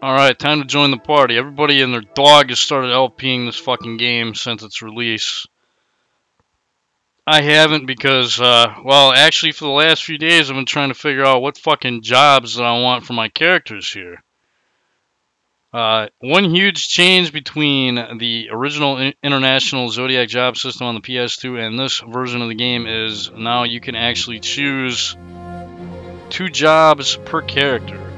Alright, time to join the party. Everybody and their dog has started LPing this fucking game since its release. I haven't because, well, actually for the last few days I've been trying to figure out what fucking jobs that I want for my characters here. One huge change between the original International Zodiac job system on the PS2 and this version of the game is now you can actually choose 2 jobs per character.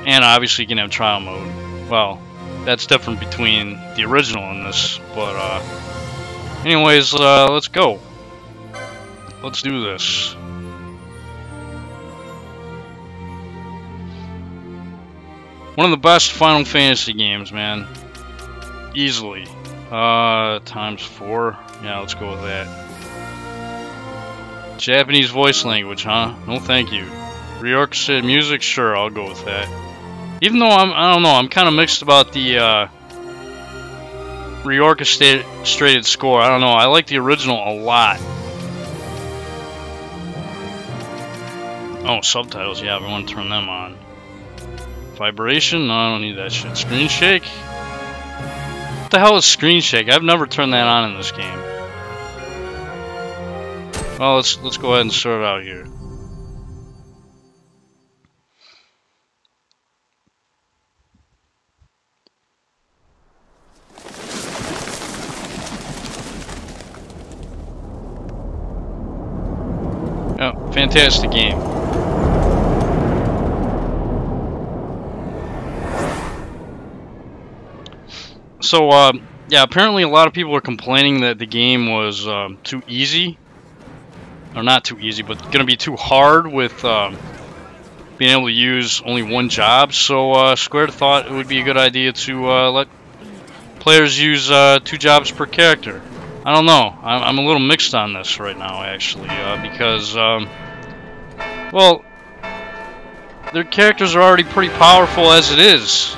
And obviously you can have trial mode. Well, that's different between the original and this, but anyways, let's go. Let's do this. One of the best Final Fantasy games, man. Easily. Times 4. Yeah, let's go with that. Japanese voice language, huh? No thank you. Reorchestrated music? Sure, I'll go with that. Even though I don't know, I'm kind of mixed about the reorchestrated score. I don't know, I like the original a lot. Oh, subtitles, yeah, we want to turn them on. Vibration? No, I don't need that shit. Screen shake? What the hell is screen shake? I've never turned that on in this game. Well, let's go ahead and start it out here. Oh, fantastic game. So, yeah, apparently a lot of people are complaining that the game was too easy. Or not too easy, but going to be too hard with being able to use only one job. So, Square thought it would be a good idea to let players use 2 jobs per character. I don't know. I'm a little mixed on this right now, actually, because, well, their characters are already pretty powerful as it is.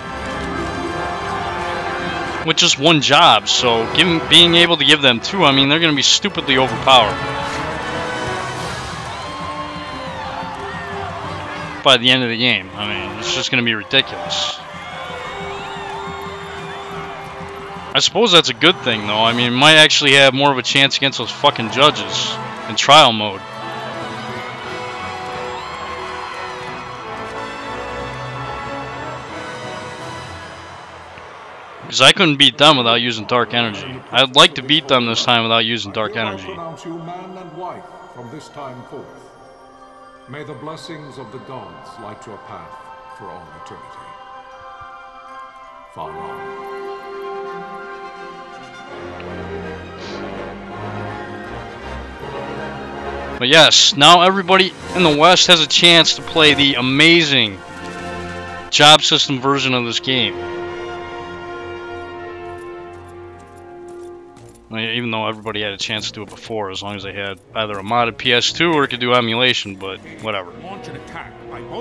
With just one job, so being able to give them 2, I mean, they're going to be stupidly overpowered by the end of the game. I mean, it's just going to be ridiculous. I suppose that's a good thing, though. I mean, it might actually have more of a chance against those fucking judges in trial mode. Because I couldn't beat them without using dark energy. I'd like to beat them this time without using dark energy. I pronounce you man and wife from this time forth. May the blessings of the gods light your path for all eternity. Far on. But yes, now everybody in the West has a chance to play the amazing job system version of this game. Even though everybody had a chance to do it before, as long as they had either a modded PS2 or could do emulation, but whatever.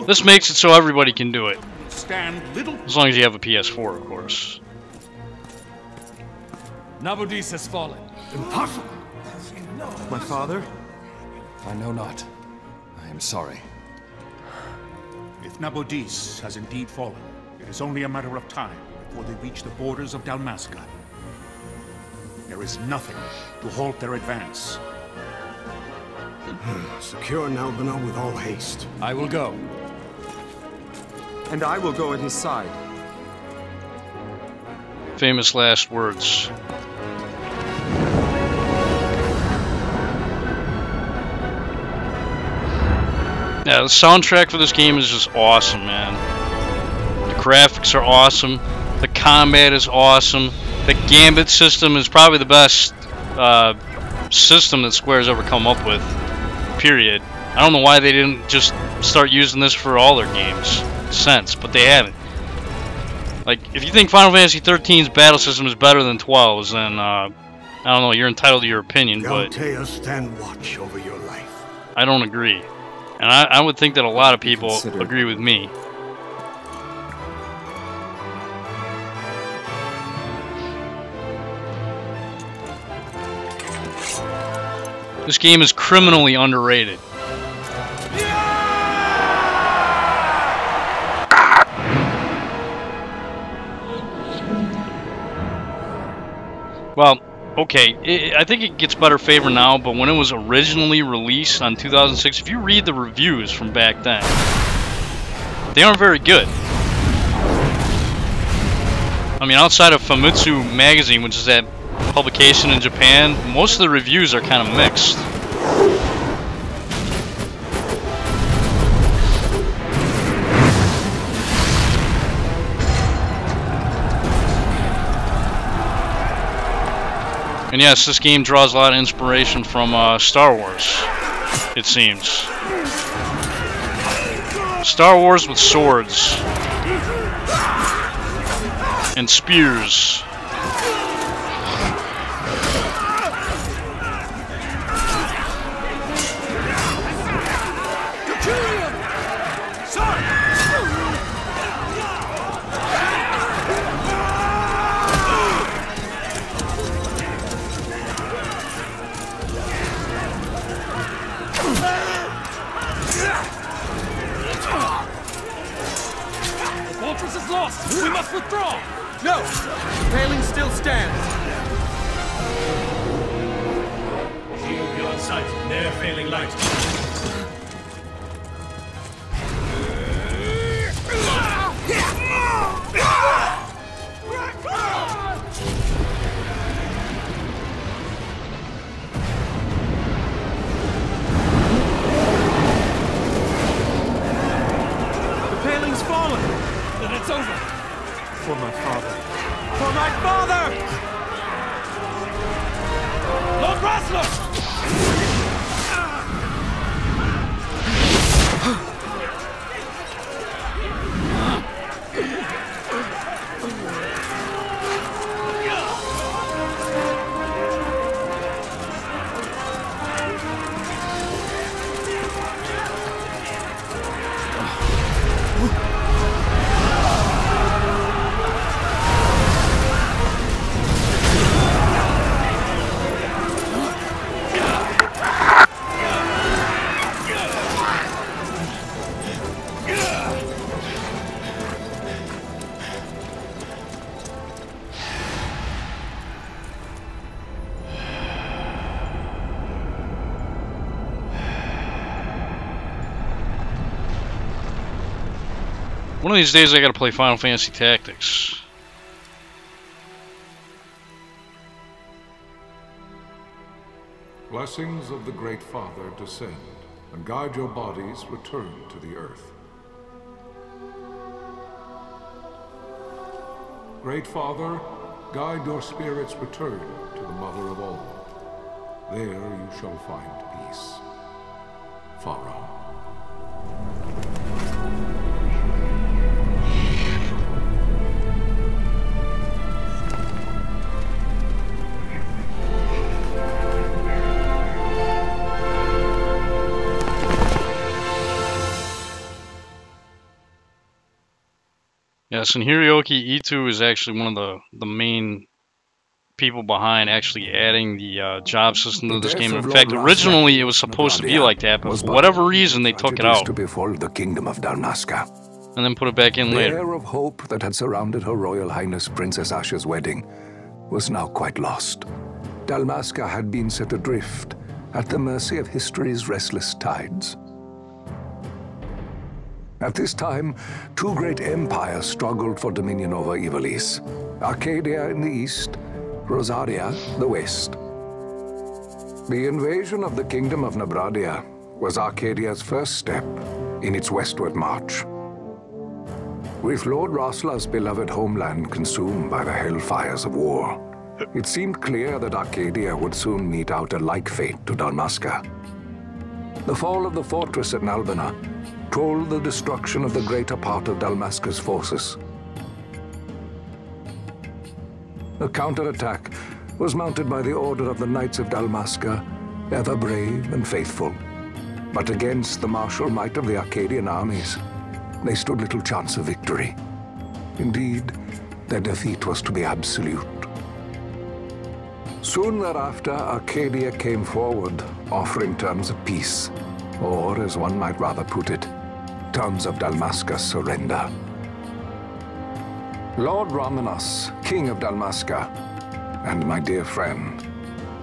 This makes it so everybody can do it. As long as you have a PS4, of course. Nabudis has fallen. Impossible! My father? I know not. I am sorry. If Nabudis has indeed fallen, it is only a matter of time before they reach the borders of Dalmasca. There is nothing to halt their advance. Secure Nalbina with all haste. I will go. And I will go at his side. Famous last words. Yeah, the soundtrack for this game is just awesome, man. The graphics are awesome. The combat is awesome. The Gambit system is probably the best system that Square's ever come up with, period. I don't know why they didn't just start using this for all their games since, but they haven't. Like, if you think Final Fantasy XIII's battle system is better than 12's, then, I don't know, you're entitled to your opinion, but Galtea, stand watch over your life. I don't agree. And I would think that a lot of people agree with me. This game is criminally underrated. Well, okay, I think it gets better favor now, but when it was originally released on 2006, if you read the reviews from back then, they aren't very good. I mean, outside of Famitsu Magazine, which is that publication in Japan, most of the reviews are kind of mixed. And yes, this game draws a lot of inspiration from Star Wars, it seems. Star Wars with swords and spears. We must withdraw! No! The paling still stands! Shield beyond sight, ne'er failing light. The paling's fallen! Then it's over! For my father. For my father! Lord Raslos! One of these days I gotta play Final Fantasy Tactics. Blessings of the Great Father descend, and guide your bodies return to the earth. Great Father, guide your spirits return to the Mother of all. There you shall find peace. Pharaoh. Yes, and Hiroyuki Ito is actually one of the main people behind actually adding the job system to this game. In fact, originally it was supposed to be like that, but for whatever reason they took it out to befall the kingdom of Dalmasca. and then put it back in The later. air of hope that had surrounded Her Royal Highness Princess Asha's wedding was now quite lost. Dalmasca had been set adrift at the mercy of history's restless tides. At this time, two great empires struggled for dominion over Ivalice. Arcadia in the east, Rosaria the west. The invasion of the Kingdom of Nabradia was Arcadia's first step in its westward march. With Lord Rosla's beloved homeland consumed by the hellfires of war, it seemed clear that Arcadia would soon mete out a like fate to Dalmasca. The fall of the fortress at Nalbina told the destruction of the greater part of Dalmasca's forces. The counterattack was mounted by the order of the Knights of Dalmasca, ever brave and faithful. But against the martial might of the Arcadian armies, they stood little chance of victory. Indeed, their defeat was to be absolute. Soon thereafter, Arcadia came forward, offering terms of peace, or, as one might rather put it, terms of Dalmasca's surrender. Lord Ramenos, King of Dalmasca, and my dear friend,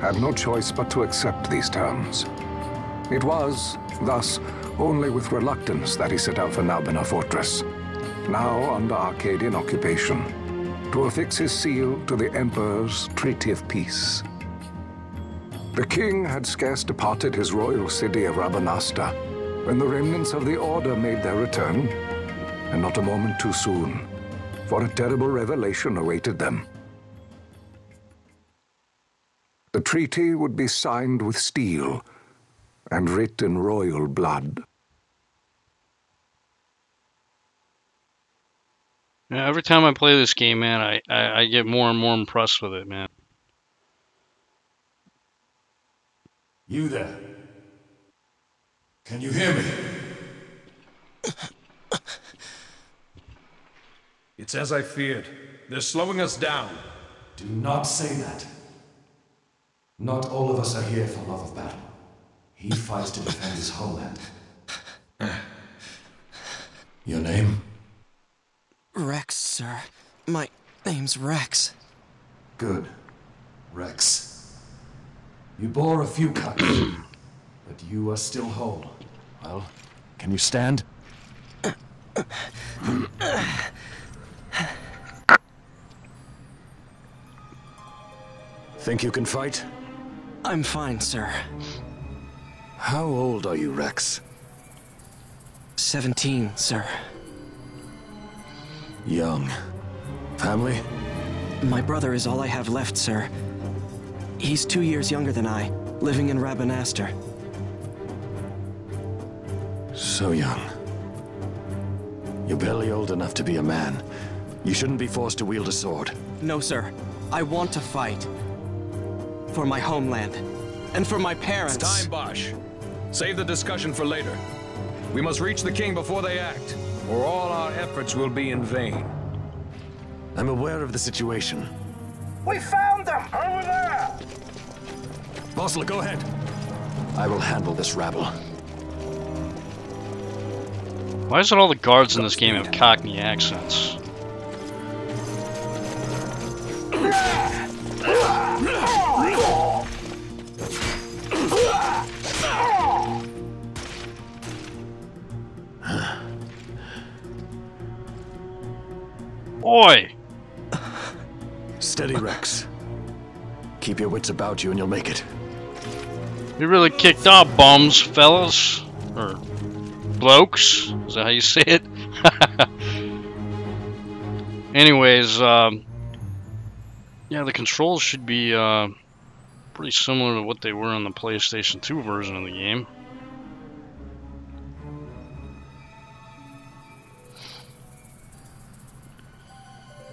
had no choice but to accept these terms. It was, thus, only with reluctance that he set out for Nalbina Fortress, now under Arcadian occupation, to affix his seal to the Emperor's Treaty of Peace. The king had scarce departed his royal city of Rabanasta when the remnants of the Order made their return, and not a moment too soon, for a terrible revelation awaited them. The treaty would be signed with steel and writ in royal blood. Yeah, every time I play this game, man, I get more and more impressed with it, man. You there? Can you hear me? It's as I feared. They're slowing us down. Do not say that. Not all of us are here for love of battle. He fights to defend his homeland. Your name? Rex, sir. My name's Rex. Good. Rex. You bore a few cuts, but you are still whole. Well, can you stand? Think you can fight? I'm fine, sir. How old are you, Rex? 17, sir. Young. Family? My brother is all I have left, sir. He's 2 years younger than I, living in Rabanastre. So young. You're barely old enough to be a man. You shouldn't be forced to wield a sword. No, sir. I want to fight. For my homeland. And for my parents. It's time, Bosch. Save the discussion for later. We must reach the king before they act, or all our efforts will be in vain. I'm aware of the situation. We found them! Over there! Bossler, go ahead. I will handle this rabble. Why is it all the guards in this game have Cockney accents? Oi! Steady, Rex. Keep your wits about you and you'll make it. You really kicked our bums, fellas. Or blokes. Is that how you say it? Anyways, yeah, the controls should be pretty similar to what they were on the PlayStation 2 version of the game.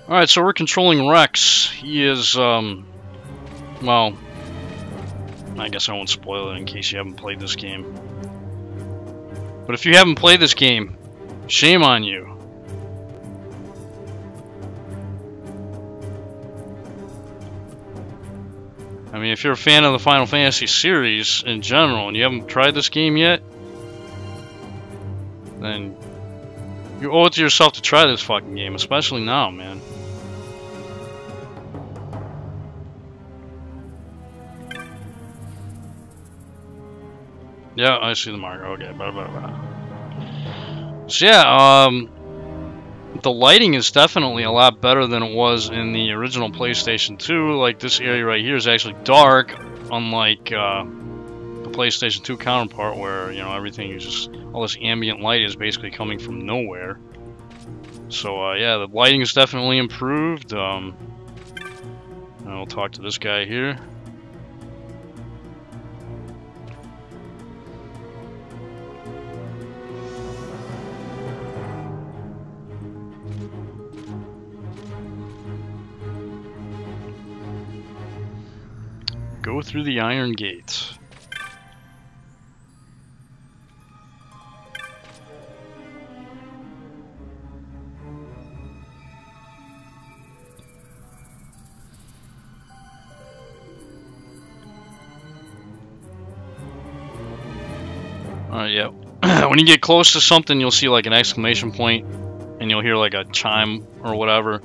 Alright, so we're controlling Rex. He is, well, I guess I won't spoil it in case you haven't played this game. But if you haven't played this game, shame on you. I mean, if you're a fan of the Final Fantasy series in general and you haven't tried this game yet, then you owe it to yourself to try this fucking game, especially now, man. Yeah, I see the marker. Okay, blah, blah, blah. So yeah, the lighting is definitely a lot better than it was in the original PlayStation 2. Like, this area right here is actually dark, unlike the PlayStation 2 counterpart where, you know, everything is just, all this ambient light is basically coming from nowhere. So yeah, the lighting is definitely improved. And we'll talk to this guy here. Go through the Iron Gate. Alright, yeah. When you get close to something, you'll see like an exclamation point, and you'll hear like a chime or whatever.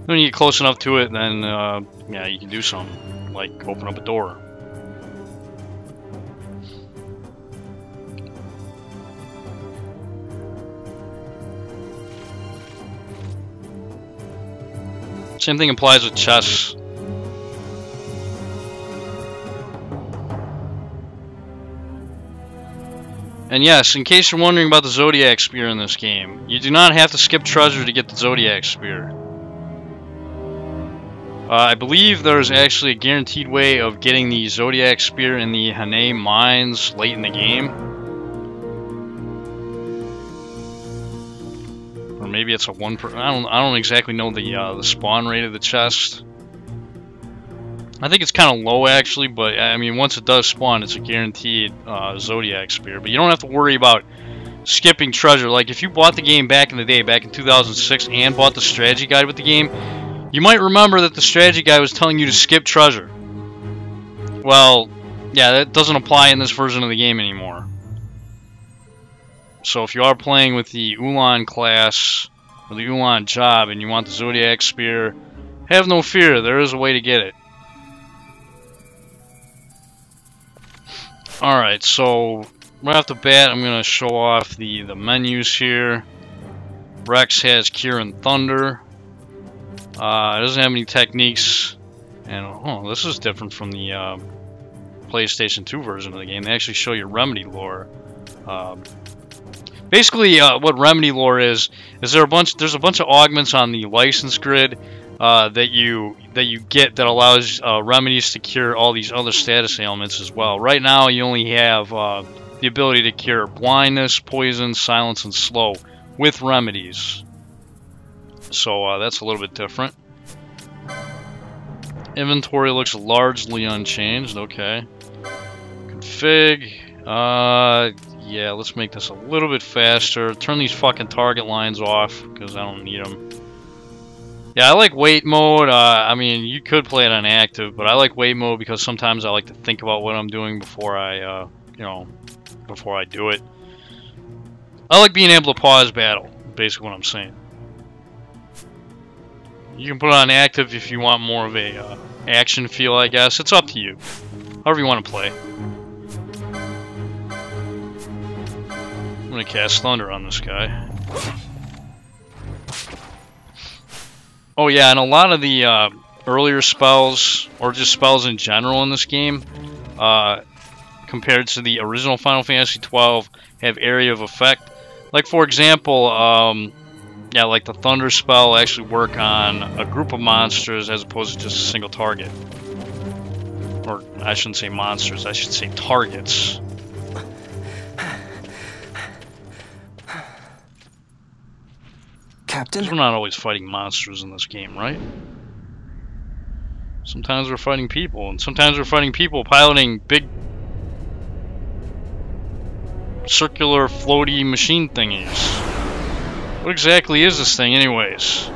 When you get close enough to it, then yeah, you can do something like open up a door. Same thing applies with chess. And yes, in case you're wondering about the Zodiac Spear in this game, you do not have to skip treasure to get the Zodiac Spear. I believe there's actually a guaranteed way of getting the Zodiac Spear in the Hane mines late in the game. Or maybe it's a one per... I don't exactly know the spawn rate of the chest. I think it's kind of low actually, but I mean once it does spawn, it's a guaranteed Zodiac Spear. But you don't have to worry about skipping treasure. Like if you bought the game back in the day, back in 2006, and bought the strategy guide with the game, you might remember that the strategy guide was telling you to skip treasure. Well, yeah, that doesn't apply in this version of the game anymore. So if you are playing with the Ulan class or the Ulan job and you want the Zodiac Spear, have no fear, there is a way to get it. Alright, so right off the bat, I'm going to show off the menus here. Rex has Cure and Thunder. It doesn't have any techniques. And, oh, this is different from the PlayStation 2 version of the game. They actually show you Remedy lore. Basically, what Remedy lore is there's a bunch of augments on the license grid that you get that allows remedies to cure all these other status ailments as well. Right now, you only have the ability to cure blindness, poison, silence, and slow with remedies. So that's a little bit different. Inventory looks largely unchanged. Okay. Config. Yeah, let's make this a little bit faster. Turn these fucking target lines off because I don't need them. Yeah, I like wait mode. I mean, you could play it on active, but I like wait mode because sometimes I like to think about what I'm doing before I, before I do it. I like being able to pause battle. Basically, what I'm saying. You can put it on active if you want more of a action feel, I guess. It's up to you. However you want to play. I'm gonna cast Thunder on this guy. Oh yeah, and a lot of the earlier spells, or just spells in general in this game, compared to the original Final Fantasy XII, have area of effect. Like for example, yeah, like the Thunder spell actually work on a group of monsters as opposed to just a single target. Or I shouldn't say monsters, I should say targets. Captain? We're not always fighting monsters in this game, right? Sometimes we're fighting people, and sometimes we're fighting people piloting big circular floaty machine thingies. What exactly is this thing anyways?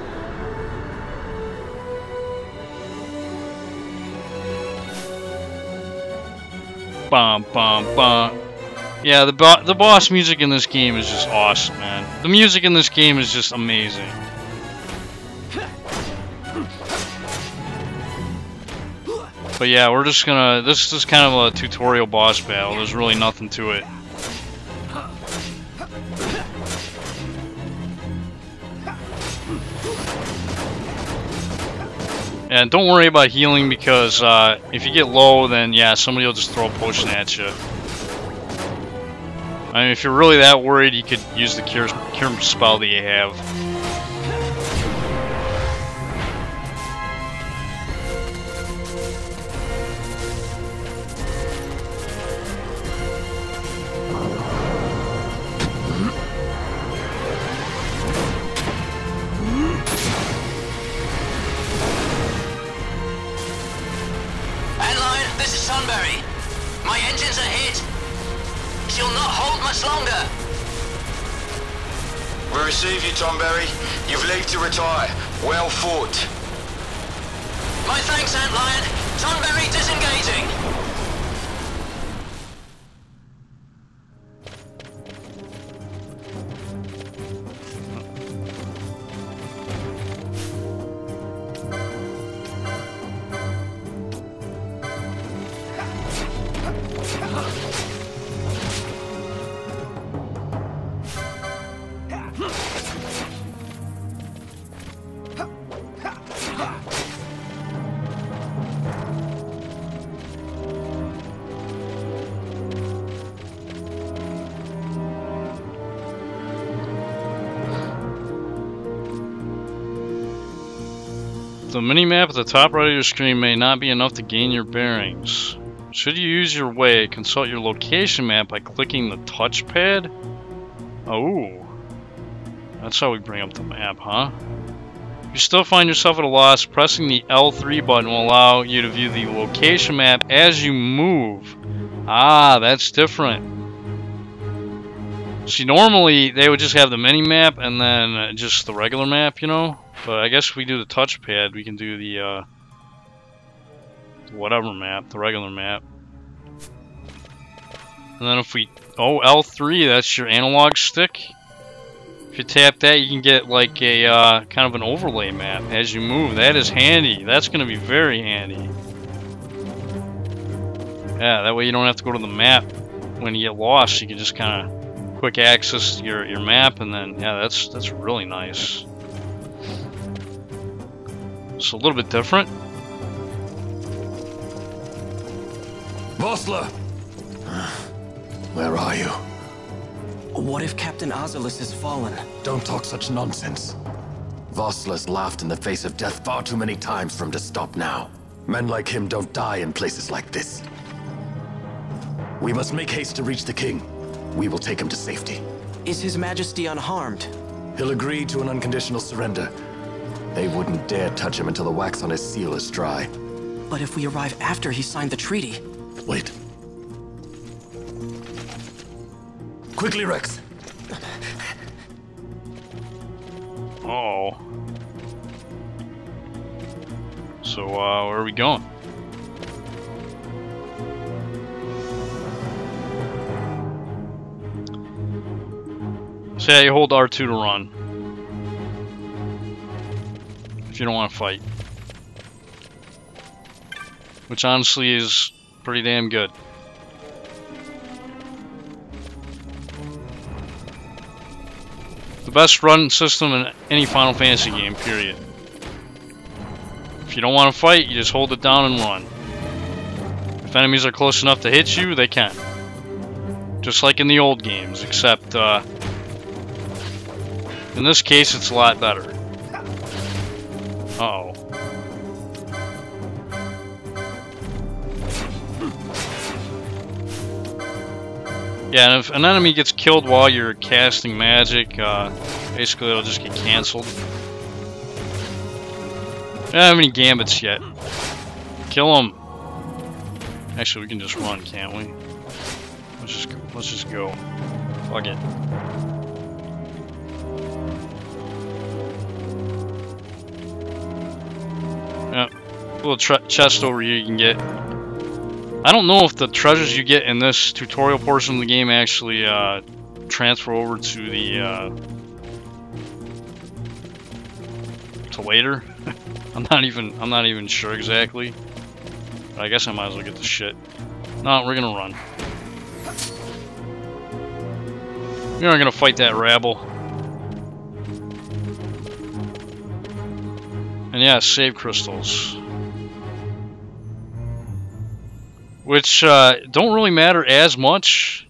Bum bum bum. Yeah, the boss music in this game is just awesome, man. The music in this game is just amazing. But yeah, we're just gonna... This is kind of a tutorial boss battle. There's really nothing to it. And don't worry about healing because if you get low, then yeah, somebody will just throw a potion at you. I mean, if you're really that worried, you could use the cure spell that you have. Adeline, this is Sunbury. My engines are hit. She'll not hold much longer. We receive you, Tomberry. You've leave to retire. Well fought. My thanks, Antlion. Tonberry disengaging. The minimap at the top right of your screen may not be enough to gain your bearings. Should you use your way, consult your location map by clicking the touchpad? Oh. That's how we bring up the map, huh? If you still find yourself at a loss, pressing the L3 button will allow you to view the location map as you move. Ah, that's different. See, normally they would just have the mini-map and then just the regular map, you know? But I guess if we do the touchpad, we can do the whatever map, the regular map. And then if we... Oh, L3, that's your analog stick. If you tap that, you can get like a kind of an overlay map as you move. That is handy. That's going to be very handy. Yeah, that way you don't have to go to the map when you get lost. You can just kind of quick access your map, and then yeah, that's really nice. It's a little bit different. Vossler! Where are you? What if Captain Azulis has fallen? Don't talk such nonsense. Vossler's laughed in the face of death far too many times for him to stop now. Men like him don't die in places like this. We must make haste to reach the king. We will take him to safety. Is His Majesty unharmed? He'll agree to an unconditional surrender. They wouldn't dare touch him until the wax on his seal is dry. But if we arrive after he signed the treaty... Wait. Quickly, Rex. Oh. So, where are we going? Say hold R2 to run. If you don't want to fight. Which honestly is pretty damn good. The best run system in any Final Fantasy game, period. If you don't want to fight, you just hold it down and run. If enemies are close enough to hit you, they can. Just like in the old games, except in this case it's a lot better. Uh-oh. Yeah, and if an enemy gets killed while you're casting magic, basically it'll just get cancelled. I don't have any gambits yet. Kill them. Actually, we can just run, can't we? Let's just go. Fuck it. Yeah, little chest over here you can get. I don't know if the treasures you get in this tutorial portion of the game actually transfer over to the to later. I'm not even sure exactly. But I guess I might as well get the shit. No, we're gonna run. We aren't gonna fight that rabble. And yeah, save crystals. Which don't really matter as much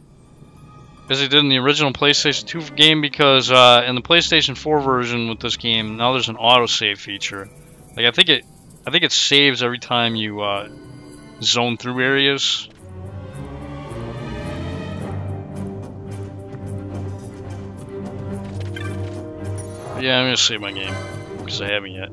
as they did in the original PlayStation 2 game, because in the PlayStation 4 version with this game, now there's an autosave feature. Like I think it saves every time you zone through areas. But yeah, I'm gonna save my game because I haven't yet.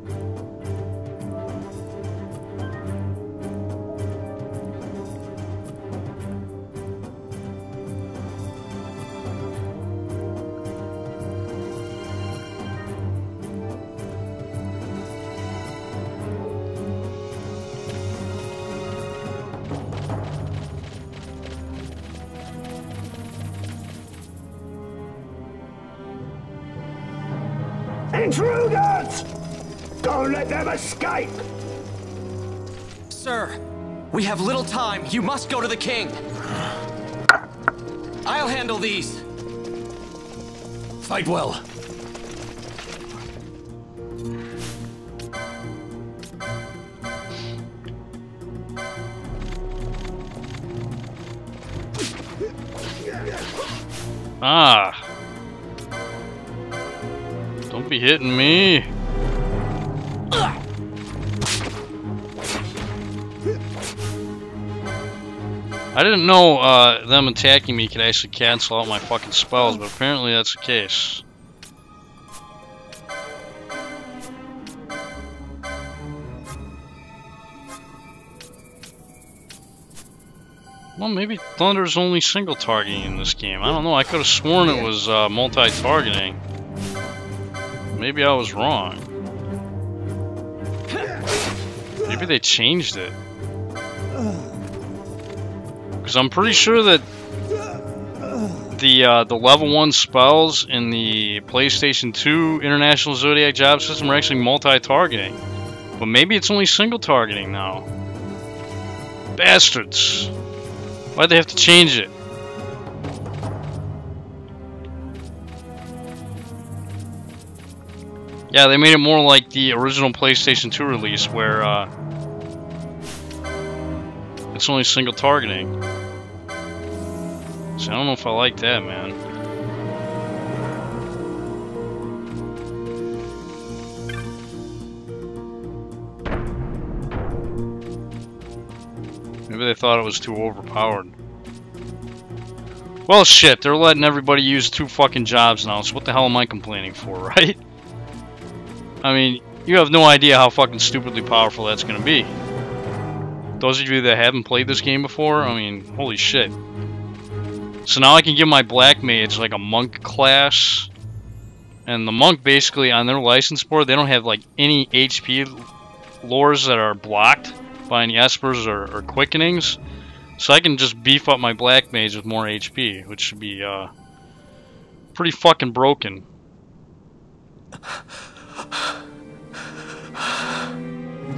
Intruders! Don't let them escape! Sir, we have little time. You must go to the king. I'll handle these. Fight well. Ah. Don't be hitting me. I didn't know them attacking me could actually cancel out my fucking spells, but apparently that's the case. Well, maybe Thunder's only single targeting in this game. I don't know, I could have sworn it was multi-targeting. Maybe I was wrong. Maybe they changed it. Because I'm pretty sure that the level 1 spells in the PlayStation 2 International Zodiac job system are actually multi-targeting. But maybe it's only single targeting now. Bastards! Why'd they have to change it? Yeah, they made it more like the original PlayStation 2 release where it's only single targeting. So I don't know if I like that, man. Maybe they thought it was too overpowered. Well, shit, they're letting everybody use 2 fucking jobs now, so what the hell am I complaining for, right? I mean, you have no idea how fucking stupidly powerful that's gonna be. Those of you that haven't played this game before, I mean, holy shit. So now I can give my Black Mage like a monk class. And the monk basically, on their license board, they don't have like any HP lures that are blocked by any espers or quickenings. So I can just beef up my Black Mage with more HP, which should be pretty fucking broken.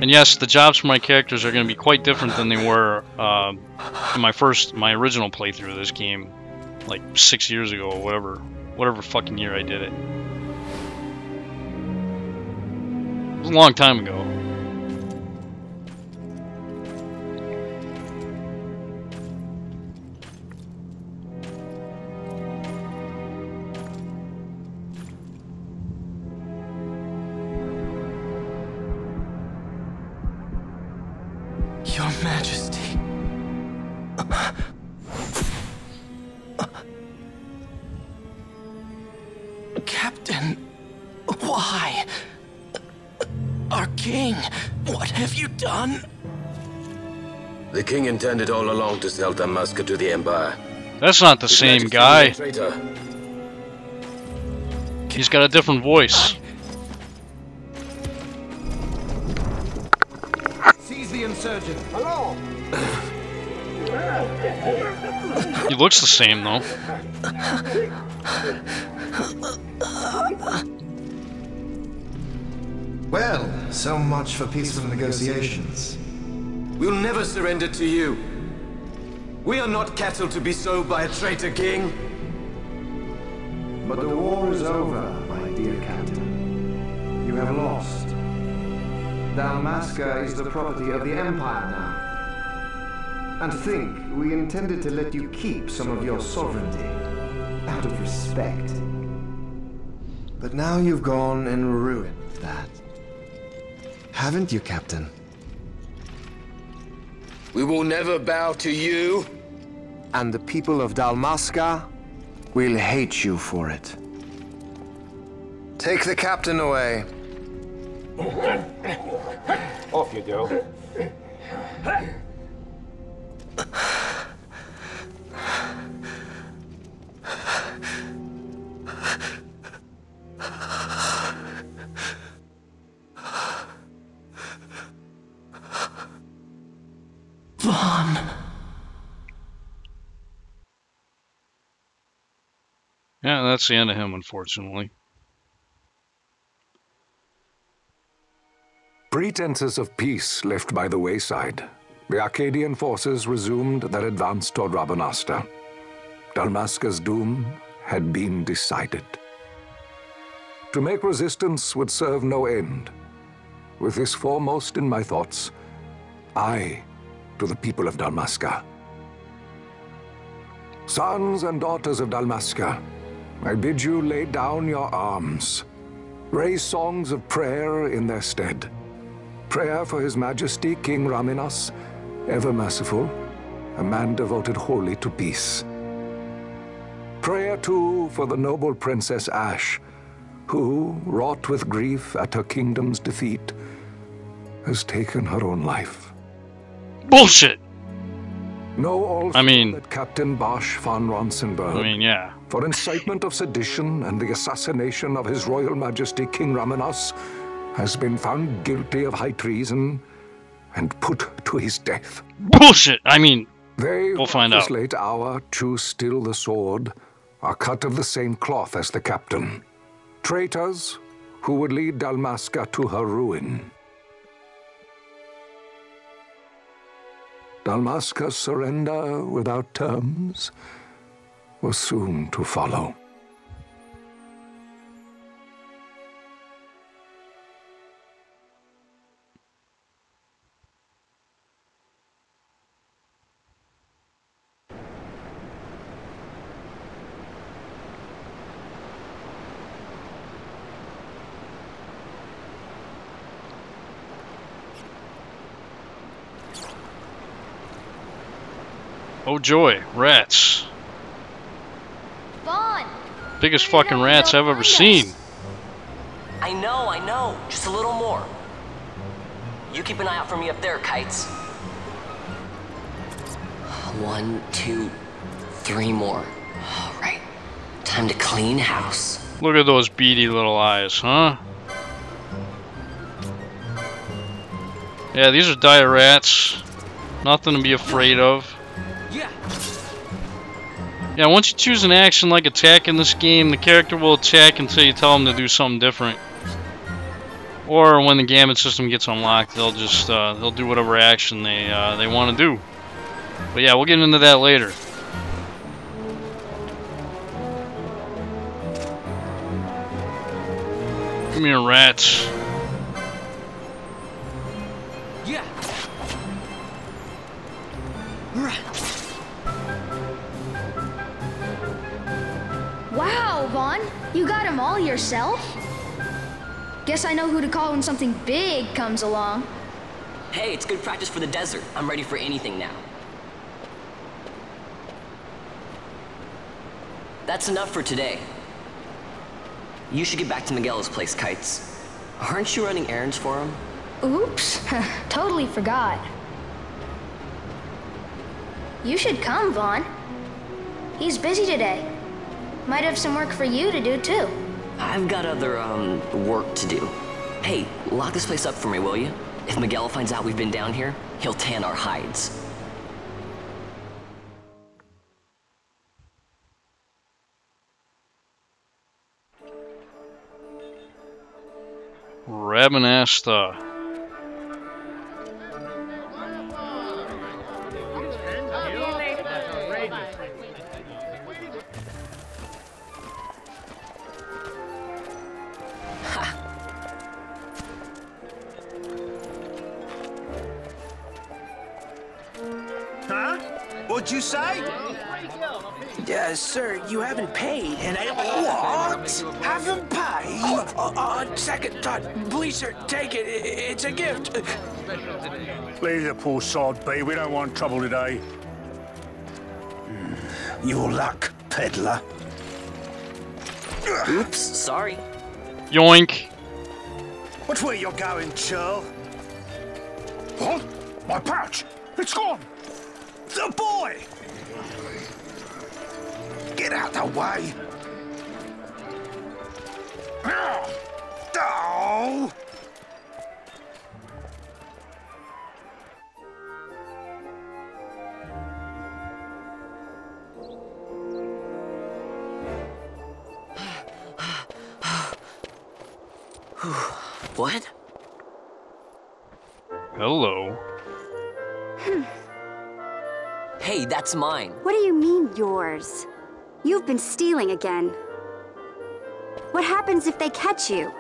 And yes, the jobs for my characters are going to be quite different than they were in my original playthrough of this game, like 6 years ago or whatever fucking year I did it. It was a long time ago. Your Majesty. Captain, why? Our king, what have you done? The king intended all along to sell Damascus to the Empire. That's not the same guy. He's got a different voice. Seize the insurgent. Hello. He looks the same though. Well, so much for peaceful negotiations. We'll never surrender to you. We are not cattle to be sold by a traitor king. But the war is over, my dear captain. You have lost. Dalmasca is the property of the Empire now. And think, we intended to let you keep some of your sovereignty, out of respect. But now you've gone and ruined that. Haven't you, Captain? We will never bow to you. And the people of Dalmasca will hate you for it. Take the captain away. Off you go. Vaughn. Yeah, that's the end of him, unfortunately. Pretenses of peace left by the wayside, the Arcadian forces resumed their advance toward Rabanasta. Dalmasca's doom had been decided. To make resistance would serve no end. With this foremost in my thoughts, I to the people of Dalmasca. Sons and daughters of Dalmasca, I bid you lay down your arms. Raise songs of prayer in their stead. Prayer for His Majesty King Raminas, ever merciful, a man devoted wholly to peace. Prayer, too, for the noble Princess Ash, who, wrought with grief at her kingdom's defeat, has taken her own life. Bullshit! Know also I mean, that Captain Bosch von Ronsenberg, yeah. for incitement of sedition and the assassination of His Royal Majesty King Ramenos, has been found guilty of high treason and put to his death. Bullshit! I mean, they we'll find at out. this late hour choose still the sword, are cut of the same cloth as the captain. Traitors who would lead Dalmasca to her ruin. Dalmasca's surrender without terms was soon to follow. Oh joy, rats. Vaughn! Biggest fucking rats I've ever seen. I know. Just a little more. You keep an eye out for me up there, Kites. 1, 2, 3 more. All right. Time to clean house. Look at those beady little eyes, huh? Yeah, these are dire rats. Nothing to be afraid of. Yeah, once you choose an action like attack in this game, the character will attack until you tell them to do something different. Or when the gambit system gets unlocked, they'll just they'll do whatever action they want to do. But yeah, we'll get into that later. Come here, rats. Yeah. Wow, Vaughn, you got them all yourself? Guess I know who to call when something big comes along. Hey, it's good practice for the desert. I'm ready for anything now. That's enough for today. You should get back to Miguel's place, Kites. Aren't you running errands for him? Oops, totally forgot. You should come, Vaughn. He's busy today. Might have some work for you to do, too. I've got other, work to do. Hey, lock this place up for me, will you? If Miguel finds out we've been down here, he'll tan our hides. Rabanasta. Huh? What'd you say? Sir, you haven't paid, and I... What? Haven't paid? Second thought. Please, sir, take it. It's a gift. Leave the poor sod be. We don't want trouble today. Your luck, peddler. Oops, sorry. Yoink. Which way you're going, churl? What? My pouch! It's gone! The boy! Get out the way! Oh! What? Hello. Hey, that's mine. What do you mean, yours? You've been stealing again. What happens if they catch you?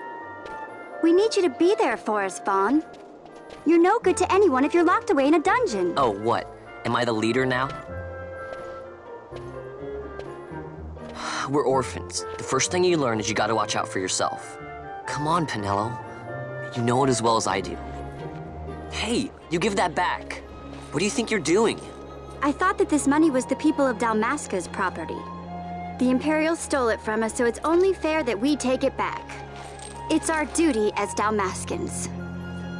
We need you to be there for us, Vaughn. You're no good to anyone if you're locked away in a dungeon. Oh, what? Am I the leader now? We're orphans. The first thing you learn is you gotta watch out for yourself. Come on, Pinello. You know it as well as I do. Hey, you give that back. What do you think you're doing? I thought that this money was the people of Dalmasca's property. The Imperials stole it from us, so it's only fair that we take it back. It's our duty as Dalmascans.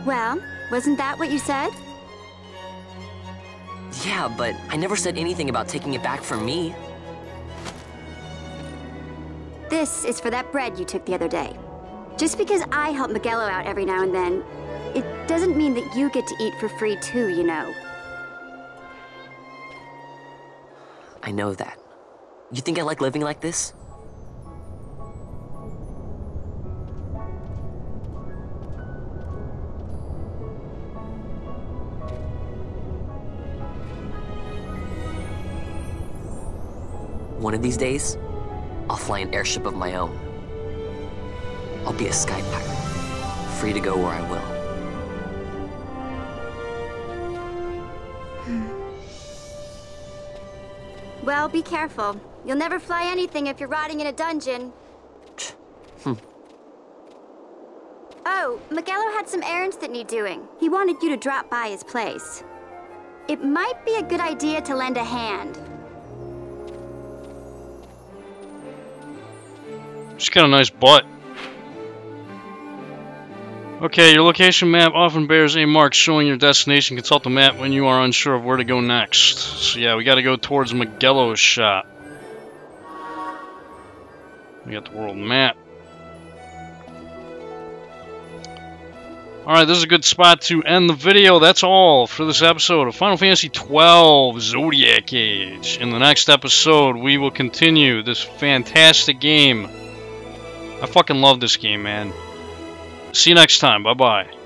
Well, wasn't that what you said? Yeah, but I never said anything about taking it back from me. This is for that bread you took the other day. Just because I help Miguelo out every now and then, it doesn't mean that you get to eat for free too, you know. I know that. You think I like living like this? One of these days, I'll fly an airship of my own. I'll be a sky pirate, free to go where I will. Well, be careful. You'll never fly anything if you're rotting in a dungeon. Oh, Miguelo had some errands that need doing. He wanted you to drop by his place. It might be a good idea to lend a hand. She's got a nice butt. Okay, your location map often bears a mark showing your destination. Consult the map when you are unsure of where to go next. So yeah, we gotta go towards Miguelo's shop. We got the world map. Alright, this is a good spot to end the video. That's all for this episode of Final Fantasy XII Zodiac Age. In the next episode, we will continue this fantastic game. I fucking love this game, man. See you next time. Bye-bye.